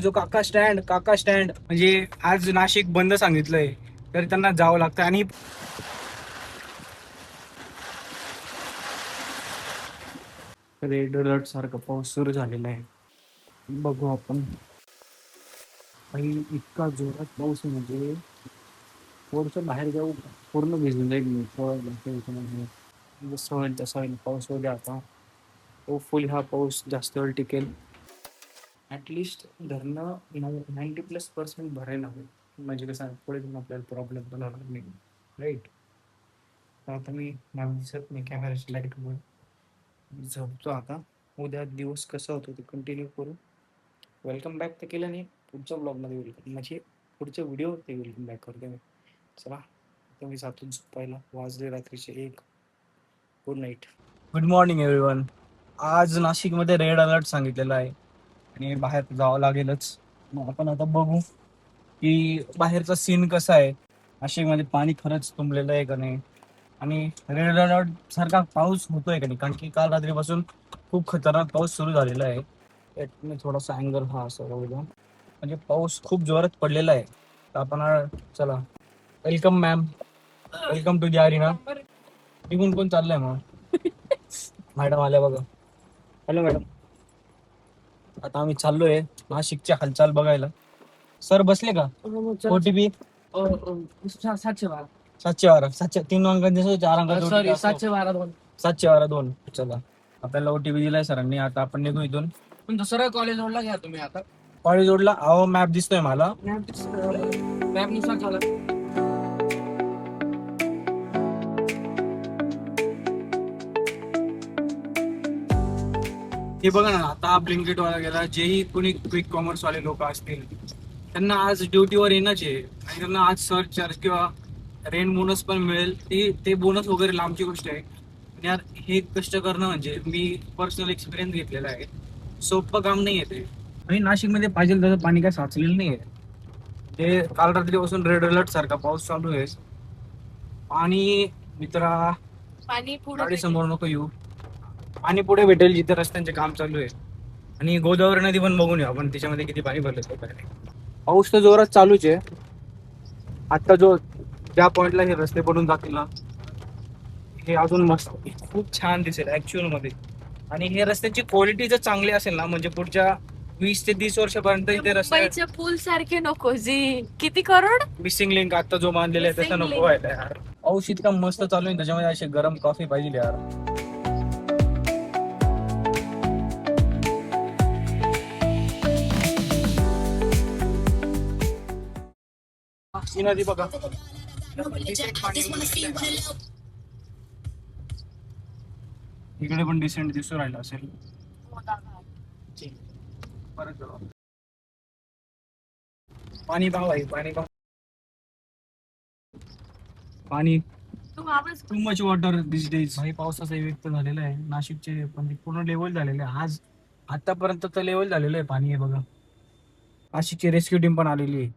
जो काका स्टँड म्हणजे आज नाशिक बंद सांगितलंय तर त्यांना जावं लागतं. आणि रेड अलर्ट सारखा पाऊस सुरू झालेला आहे. बघू आपण. काही इतका जोरात पाऊस आहे म्हणजे थोडंसं बाहेर जाऊ पूर्ण भिजून जाईल मी. जसं होईल तसं होईल. पाऊस होऊ द्या आता. होपफुली हा पाऊस जास्त वेळ टिकेल. ॲटलिस्ट धरणं 90+% भरायला हवे. म्हणजे कसं आहे, पुढे जाऊन आपल्याला प्रॉब्लेम पण होणार नाही. राईट. तर आता मी मला दिसत नाही कॅमेराची लाईटमुळे. मी झोपतो आता. उद्या दिवस कसा होतो ते कंटिन्यू करू. वेलकम बॅक तर केलं नाही. पुढच्या ब्लॉगमध्ये वेलकम म्हणजे पुढच्या व्हिडिओवरती वेलकम बॅक करतो मी. चला आता मी जातो झोपायला. वाजले रात्रीचे 1. Good night. Good morning everyone. आज नाशिकमध्ये रेड अलर्ट सांगितलेला आहे आणि बाहेर जावं लागेलच. मग आपण आता बघू की बाहेरचा सीन कसा आहे. नाशिकमध्ये पाणी खरंच तुंबलेलं आहे का नाही आणि रेड अलर्ट सारखा पाऊस होतोय का नाही. कारण की काल रात्रीपासून खूप खतरनाक पाऊस सुरू झालेला आहे. मी थोडासा अँगल हा असं बघूया. म्हणजे पाऊस खूप जोरात पडलेला आहे. तर आपण चला. Welcome ma'am. Welcome to arena. निघून कोण चाललंय मग? मॅडम आल्या बघा. Hello madam. आता आम्ही चाललोय नाशिकच्या हालचाल बघायला. सर बसले का? OTP 712 3 अंकांचे 4 अंकांचे. सॉरी 712 712. चला आपल्याला OTP दिलाय सरांनी. आता आपण निघू इथून. पण दुसरं कॉलेज रोडला घ्या तुम्ही. आता कॉलेज रोडला अहो मॅप दिसतोय मला. मॅप नुसार चाला. हे बघा ना, आता ब्लिंकिट वाला गेला. जेही कोणी क्विक कॉमर्स वाले लोक असतील त्यांना आज ड्युटीवर येणंच आहे आणि त्यांना आज सर्च चार्ज किंवा रेंट बोनस पण मिळेल. ते बोनस वगैरे लांबची गोष्ट आहे. आणि यार हे कष्ट करणं म्हणजे मी पर्सनल एक्सपिरियन्स घेतलेला आहे. सोपं काम नाही आहे ते. आणि नाशिकमध्ये पाहिजे तसं पाणी काय साचलेलं नाही आहे. ते काल रात्रीपासून रेड अलर्ट सारखा पाऊस चालू आहे. आणि मित्रा पाणी गाडी समोर नको येऊ. पाणी पुढे भेटेल जिथे रस्त्यांचे काम चालू आहे. आणि गोदावरी नदी पण बघून येऊ आपण त्याच्यामध्ये किती पाणी भरलं काय. पाऊस तर जोरात चालूच आहे. आता ज्या पॉइंटला हे रस्ते बनून जातील ना हे अजून मस्त खूप छान दिसेल ऍक्च्युअल मध्ये. आणि हे रस्त्याची क्वालिटी जर चांगली असेल ना म्हणजे पुढच्या 20 ते 30 वर्षापर्यंत इथे रस्ते. मुंबईच्या पूल सारखे नको जी. किती करोड मिसिंग लिंक आता जो बांधलेला आहे तसं नको व्हायला यार. पाऊस इतका मस्त चालू आहे त्याच्यामध्ये अशी गरम कॉफी पाहिजे यार. ही नदी बघा. इकडे पण डिसेंट दिसू राहिला असेल. परत पाणी भाव आहे. पाणी टू मच वॉटर दिस डेज. भाई पावसाचा व्यक्त झालेला आहे. नाशिकचे म्हणजे पूर्ण लेवल झालेले आहे. आज आतापर्यंत तर लेवल झालेलं आहे पाणी. आहे बघा. नाशिकची रेस्क्यू टीम पण आलेली आहे.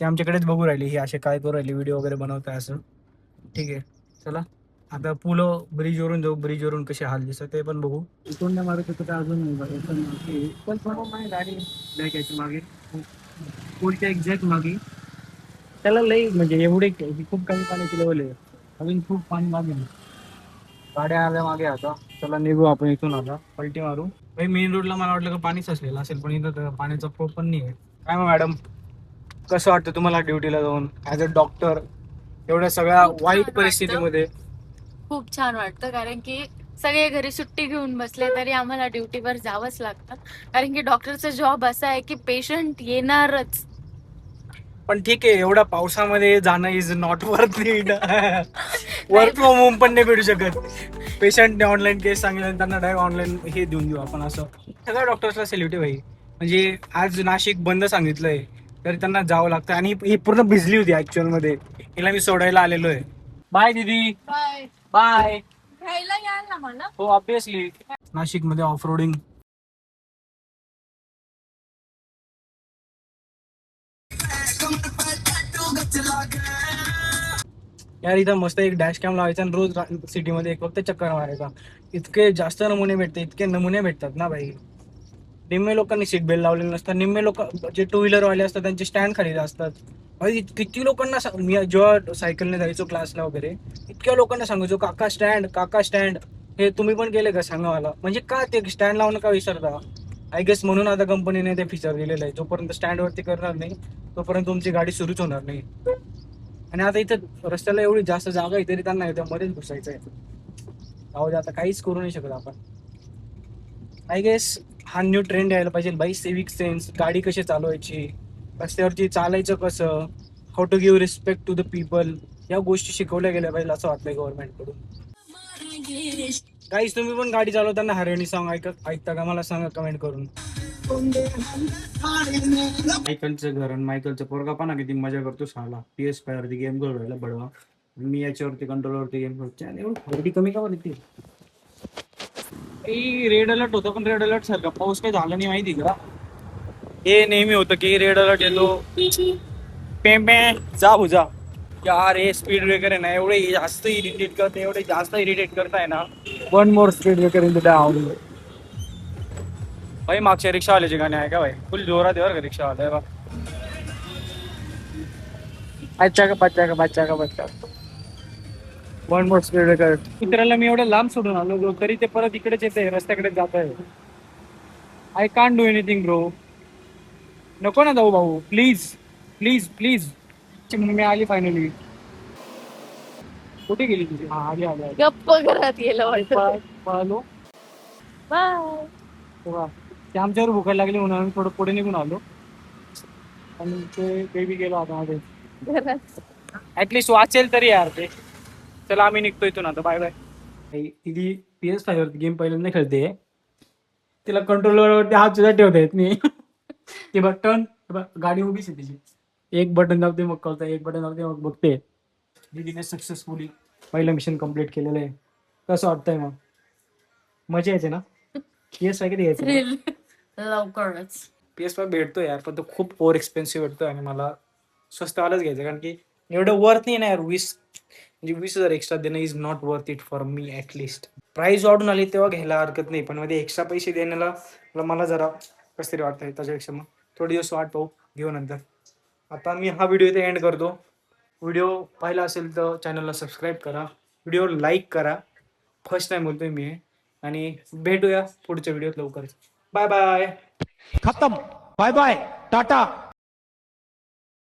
ते आमच्याकडेच बघू राहिली. ही असे काय करू राहिली व्हिडिओ वगैरे बनवताय असं. ठीक आहे चला आता ब्रिजवरून जाऊ. ब्रिजवरून कसे हाल दिसत ते पण बघू. इथून नाही मारत होतं अजून पण गाडी यायची मागे पुढच्या एक्झॅक्ट मागे. त्याला लई म्हणजे एवढे खूप कमी पाण्याची लेवल आहे. अजून खूप पाणी मागे. गाड्या आल्या मागे आता. चला निघू आपण इथून. आता पलटी मारू. भाई मेन रोडला मला वाटलं का पाणी साचलेलं असेल पण इथं पाण्याचा फ्लो पण नाही आहे. काय मग मॅडम कसं वाटतं तुम्हाला ड्युटीला जाऊन ऍज अ डॉक्टर एवढ्या सगळ्या वाईट परिस्थितीमध्ये? खूप छान वाटतं कारण की सगळे घरी सुट्टी घेऊन बसले तरी आम्हाला ड्युटीवर जावंच लागतं. कारण की डॉक्टरचा जॉब असा आहे की पेशंट येणारच. पण ठीक आहे एवढ्या पावसामध्ये जाणं is not worth it. Work from home पण नाही भेटू शकत. पेशंटने ऑनलाईन केस सांगितलं त्यांना डायरेक्ट ऑनलाईन हे देऊन देऊ आपण असं. सगळ्या डॉक्टर्सला सेल्युट भाई. म्हणजे आज नाशिक बंद सांगितलंय तर त्यांना जावं लागतं. आणि ही पूर्ण भिजली होती ऍक्च्युअल मध्ये. हिला मी सोडायला आलेलो आहे. बाय दीदी. Bye bye. घ्यायला याल ना मला. हो ऑब्विसली. नाशिक मध्ये ऑफ रोडिंग. यार इथं मस्त एक डॅश कॅम लावायचा आणि रोज सिटीमध्ये एक फक्त चक्कर मारायचा. इतके जास्त नमुने भेटते. इतके नमुने भेटतात ना भाई. निम्मे लोकांनी सीट बेल्ट लावलेले नसतात, निम्मे लोक जे टू व्हीलर वाले असतात त्यांचे स्टँड खाली असतात. भाई किती लोकांना मी जेव्हा सायकलने जायचो क्लासला वगैरे, इतक्या लोकांना सांगायचो काका स्टँड, काका स्टँड. हे तुम्ही पण केले का सांगा मला. म्हणजे का ते स्टँड लावणं का विसरता. आय गेस म्हणून आता कंपनीने ते फीचर दिलेलं आहे, जोपर्यंत स्टँड वरती करणार नाही तोपर्यंत तुमची गाडी सुरूच होणार नाही. आणि आता इथं रस्त्याला एवढी जास्त जागा आहे तरी त्यांना इथं मध्येच घुसायचं आहे. जाऊ दे, आता काहीच करू नाही शकत आपण. आय गेस हा न्यू ट्रेंड यायला पाहिजे बाई. सिविक सेन्स, गाडी कशी चालवायची, रस्त्यावरती चालायचं कसं, how to give respect to the people, या गोष्टी शिकवल्या गेल्या पाहिजे असं वाटतंय गव्हर्नमेंट कडून. गाईस तुम्ही पण गाडी चालवताना हरियाणी सॉन्ग ऐकता का, मला सांगा कमेंट करून. मायकलचं घर आणि मायकलचं पोरगा पण किती मजा करतो साला. PS5 वरती गेम खेळू राहिला बडवा. मी याच्यावरती कंट्रोलवरती गेम खेळतो. एवढी कमी का होती. रेड अलर्ट होतं पण रेड अलर्ट सारखा पाऊस काही झाला नाही माहिती का. हे नेहमी होतं की रेड अलर्ट येतो, पेंपे जा भुजा. यार हे स्पीड ब्रेकर आहे ना, एवढे जास्त इरिटेट करते, एवढे जास्त इरिटेट करताय ना. One more speed breaker in the down. भाई मागच्या रिक्षावाल्याचे गाणे आहे का भाई, फुल जोरात आहे बरं का रिक्षावाला आहे बा. अच्छा का बच्चा. One more speed breaker. मित्राला मी एवढं लांब सोडून आलो तरी ते परत इकडेच येते, रस्त्याकडे जात आहे. I can't do anything bro. नको ना जाऊ भाऊ, प्लीज प्लीज प्लीज. मम्मी आली फायनली. कुठे गेली तुझी. हा आली आली. गप्प घरात गेलं वाटतं. पळालो. बाय. तेव्हा ते आमच्यावर भुकायला लागली म्हणून आम्ही थोडं पुढे निघून आलो आणि ते बेबी गेलो आता मध्ये. ऍटलिस्ट वाचेल तरी यार ते. चला आम्ही निघतो इथून आता, बाय बाय. ती PS5 वरती गेम पहिल्यांदा खेळते, तिला कंट्रोलवरती हात सुद्धा ठेवता येत नाही. ते बटन गाडी उभीच आहे तिची, एक बटन दाबते मग कळतं, एक बटन दाबते मग बघते. दीदीने सक्सेसफुली पहिलं मिशन कम्प्लीट केलेलं आहे. कसं वाटतंय मग, मजा येते ना. PS5 कधी घ्यायचं. लवकरच. PS5 भेटतो यार, पण तो खूप ओव्हर एक्सपेन्सिव्ह भेटतो आणि मला स्वस्तवालाच घ्यायचं, कारण की एवढं वर्थ नाही ना यार. 20,000 एक्स्ट्रा देणं is not worth it for me at least. Price वाढून आली तेव्हा घ्यायला हरकत नाही, पण मध्ये एक्स्ट्रा पैसे देण्याला मला जरा कसं तरी वाटतंय. त्याच्यापेक्षा मग थोडे दिवस वाट पाहू, घेऊ नंतर. आता मी हा व्हिडिओ इथे एंड करतो. व्हिडिओ पाहिला असेल तर चॅनलला सबस्क्राईब करा, व्हिडिओ लाईक करा. फर्स्ट टाइम बोलतोय मी, आणि भेटूया पुढच्या व्हिडिओत लवकरच. Bye bye. खत्म. Bye bye. टाटा.